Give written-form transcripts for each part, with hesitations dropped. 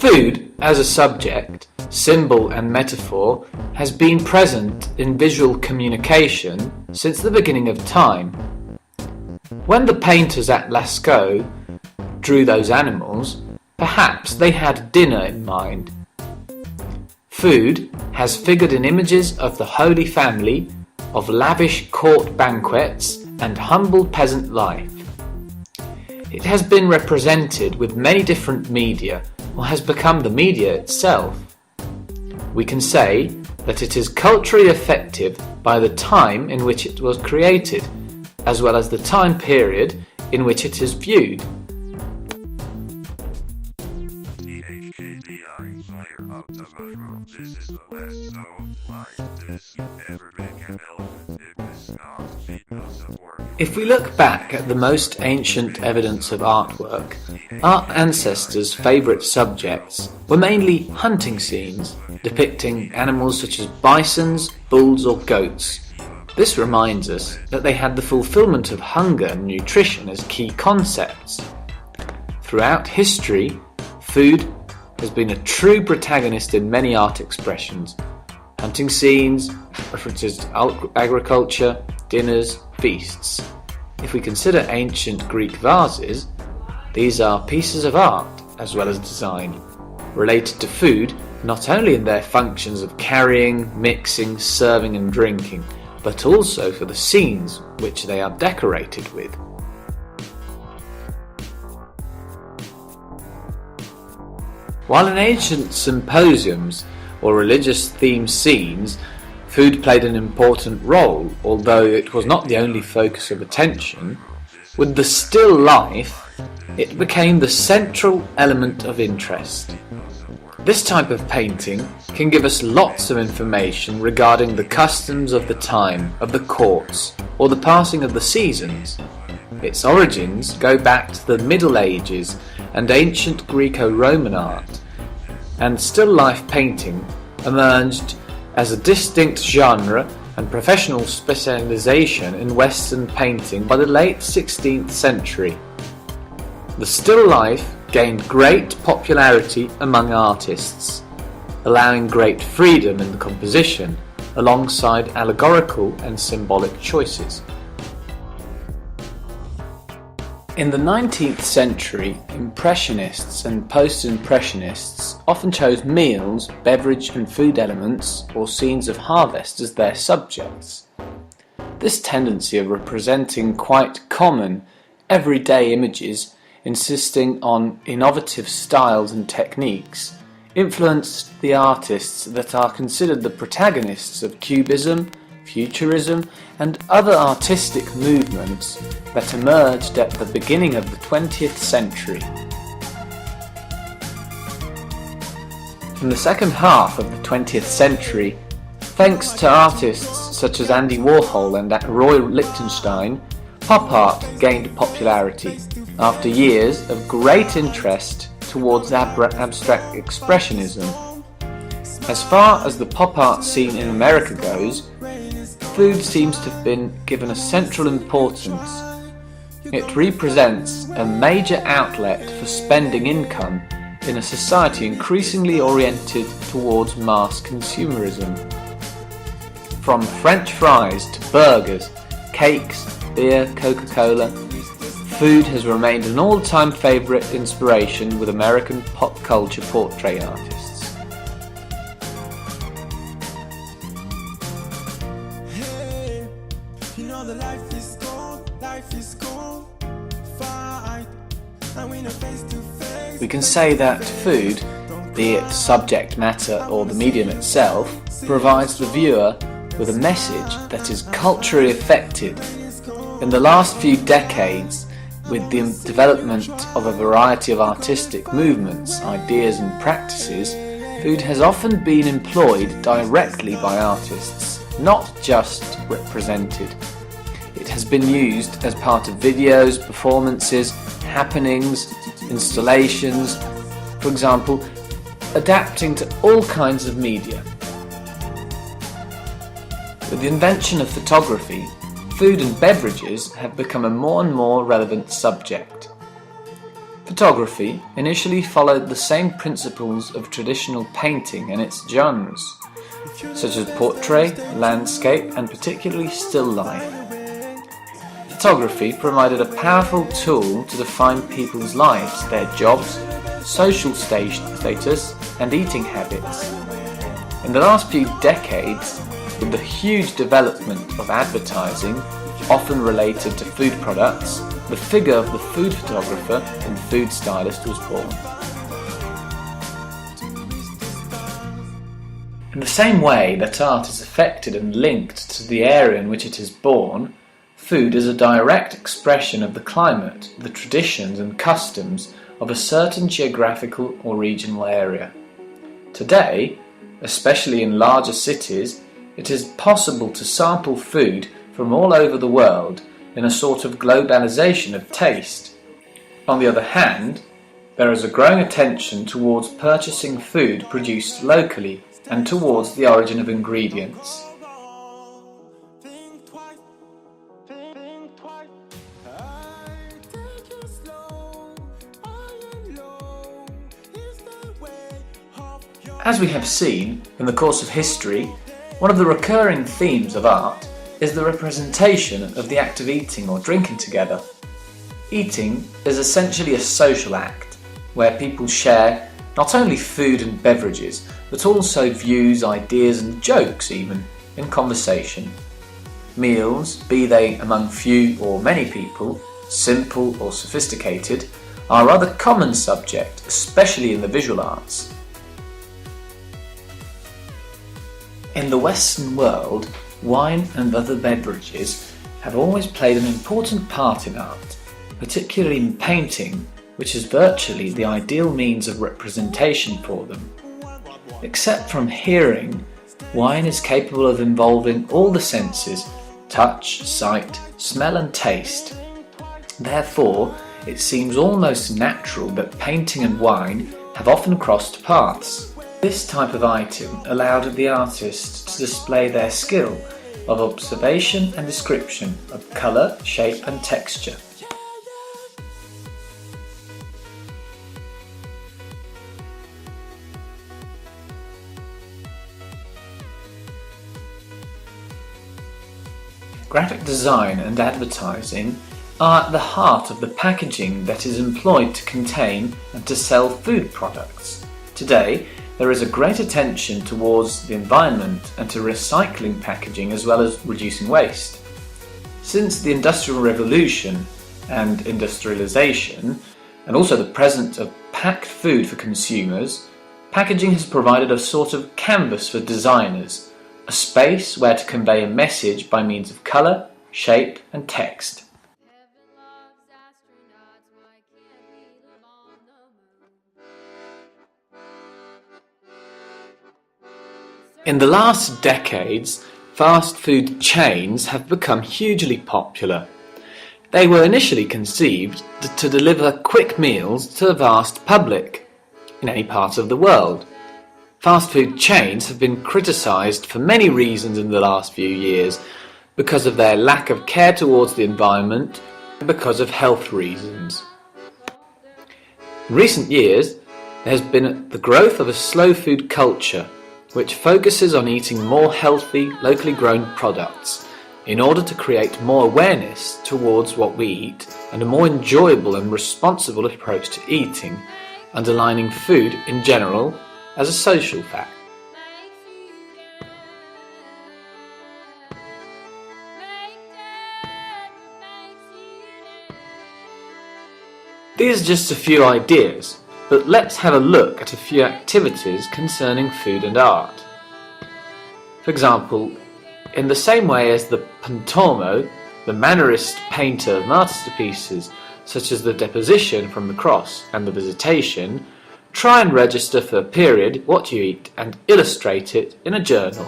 Food, as a subject, symbol and metaphor, has been present in visual communication since the beginning of time. When the painters at Lascaux drew those animals, perhaps they had dinner in mind. Food has figured in images of the Holy Family, of lavish court banquets and humble peasant life. It has been represented with many different media, or has become the media itself. We can say that it is culturally effective by the time in which it was created, as well as the time period in which it is viewed. If we look back at the most ancient evidence of artwork, our ancestors' favourite subjects were mainly hunting scenes, depicting animals such as bisons, bulls or goats. This reminds us that they had the fulfilment of hunger and nutrition as key concepts. Throughout history, food has been a true protagonist in many art expressions. Hunting scenes, references to agriculture, dinners, feasts. If we consider ancient Greek vases, these are pieces of art as well as design, related to food not only in their functions of carrying, mixing, serving and drinking, but also for the scenes which they are decorated with. While in ancient symposiums or religious-themed scenes, food played an important role, although it was not the only focus of attention, with the still life, it became the central element of interest. This type of painting can give us lots of information regarding the customs of the time, of the courts, or the passing of the seasons. Its origins go back to the Middle Ages and ancient Greco-Roman art, and still life painting emerged as a distinct genre and professional specialization in Western painting by the late 16th century. The still life gained great popularity among artists, allowing great freedom in the composition alongside allegorical and symbolic choices. In the 19th century, Impressionists and Post-Impressionists often chose meals, beverage and food elements or scenes of harvest as their subjects. This tendency of representing quite common, everyday images, insisting on innovative styles and techniques, influenced the artists that are considered the protagonists of Cubism, Futurism and other artistic movements that emerged at the beginning of the 20th century. In the second half of the 20th century, thanks to artists such as Andy Warhol and Roy Lichtenstein, pop art gained popularity after years of great interest towards abstract expressionism. As far as the pop art scene in America goes, food seems to have been given a central importance. It represents a major outlet for spending income in a society increasingly oriented towards mass consumerism. From French fries to burgers, cakes, beer, Coca-Cola, food has remained an all-time favourite inspiration with American pop culture portrait artists. We can say that food, be it subject matter or the medium itself, provides the viewer with a message that is culturally affected. In the last few decades, with the development of a variety of artistic movements, ideas and practices, food has often been employed directly by artists, not just represented. It has been used as part of videos, performances, happenings, installations, for example, adapting to all kinds of media. With the invention of photography, food and beverages have become a more and more relevant subject. Photography initially followed the same principles of traditional painting and its genres, such as portrait, landscape, and particularly still life. Photography provided a powerful tool to define people's lives, their jobs, social status, and eating habits. In the last few decades, with the huge development of advertising, often related to food products, the figure of the food photographer and food stylist was born. In the same way that art is affected and linked to the area in which it is born, food is a direct expression of the climate, the traditions and customs of a certain geographical or regional area. Today, especially in larger cities, it is possible to sample food from all over the world in a sort of globalization of taste. On the other hand, there is a growing attention towards purchasing food produced locally and towards the origin of ingredients. As we have seen in the course of history, one of the recurring themes of art is the representation of the act of eating or drinking together. Eating is essentially a social act, where people share not only food and beverages, but also views, ideas and jokes even, in conversation. Meals, be they among few or many people, simple or sophisticated, are a rather common subject, especially in the visual arts. In the Western world, wine and other beverages have always played an important part in art, particularly in painting, which is virtually the ideal means of representation for them. Except from hearing, wine is capable of involving all the senses: touch, sight, smell and taste. Therefore, it seems almost natural that painting and wine have often crossed paths. This type of item allowed the artist to display their skill of observation and description of colour, shape and texture. Graphic design and advertising are at the heart of the packaging that is employed to contain and to sell food products. Today, there is a great attention towards the environment and to recycling packaging as well as reducing waste. Since the Industrial Revolution and industrialization, and also the presence of packed food for consumers, packaging has provided a sort of canvas for designers, a space where to convey a message by means of colour, shape and text. In the last decades, fast food chains have become hugely popular. They were initially conceived to deliver quick meals to a vast public in any part of the world. Fast food chains have been criticised for many reasons in the last few years, because of their lack of care towards the environment and because of health reasons. In recent years, there has been the growth of a slow food culture, which focuses on eating more healthy, locally grown products in order to create more awareness towards what we eat and a more enjoyable and responsible approach to eating, underlining food in general as a social fact. These are just a few ideas, but let's have a look at a few activities concerning food and art. For example, in the same way as the Pantomo, the Mannerist painter of masterpieces such as the Deposition from the Cross and the Visitation, try and register for a period what you eat and illustrate it in a journal.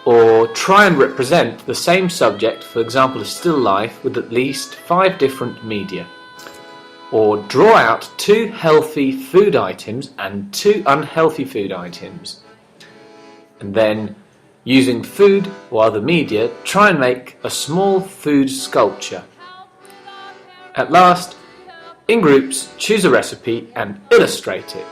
Or try and represent the same subject, for example a still life, with at least 5 different media. Or draw out 2 healthy food items and 2 unhealthy food items. And then, using food or other media, try and make a small food sculpture. At last, In groups, choose a recipe and illustrate it.